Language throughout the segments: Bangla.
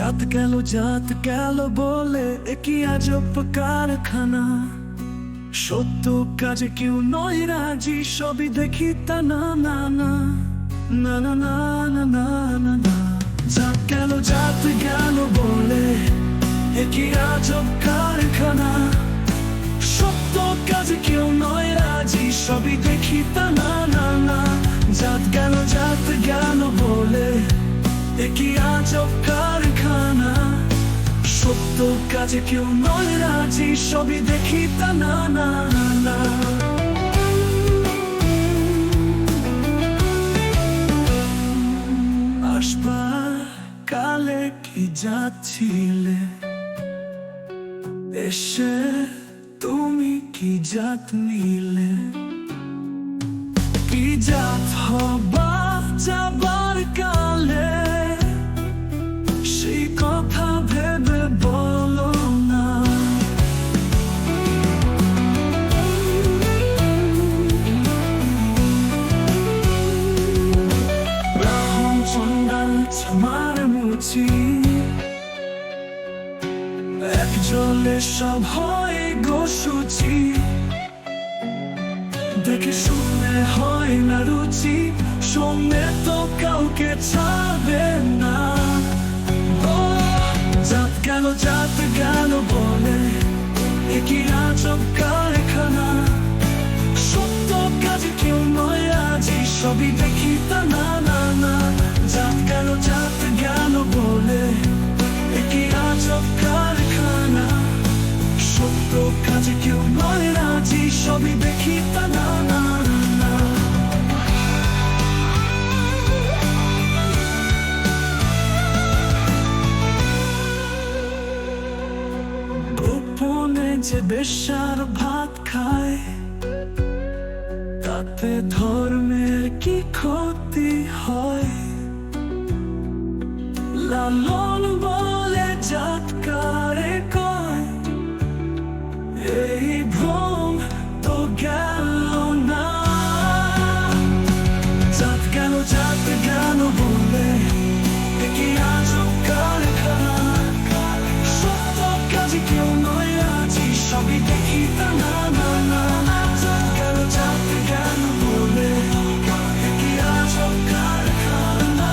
জাত গেল বলে একই আজব কারখানা। সত্য কাজে কেউ নয় রাজি, সবই দেখি তা না না না না না না না না না না। জাত গেল বলে একই আজব কারখানা। সত্য কাজে কেউ নয় রাজি, সবই দেখি তা না না না। জাত গেল বলে একই আজব কারখানা। সত্য কাজে কেউ নয় রাজি, সবই দেখি তা না না না। আসবার কালে কি যাচ্ছিলে, এসে তুমি কি জাত নিলে? কি জাত হবা যাবার কালে, সেই কথা ভেবে বলো না। ব্রাহ্মণ চন্ডাল ছামার মুচি, এক জলে সব হয় গোসুচি। দেখে শুনে হয় না রুচি, সঙ্গে তো কাউকে ছাড়বে না। জাত গেল বলে একই আজব কারখানা। সত্য কাজে কেউ নয় রাজি, সবই দেখি তা না না না। জাত গেল বলে একই আজব কারখানা। সত্য কাজে কেউ নয় রাজি, সবই দেখি তা না না না। গোপনে যে বেশ্যার ভাত খায়, তাতে ধর্মের কি ক্ষতি হয়? লালন বলে জাত কারে কয়, এই ভ্রম তো গেল না। জাত গেল বলে একই আজব কারখানা। সত্য কাজে কেউ নয় রাজি, সবই দেখি তা না না না। জাত গেল বলে একই আজব কারখানা।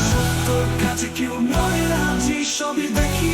সত্য কাজে কেউ নয় রাজি, সবই দেখি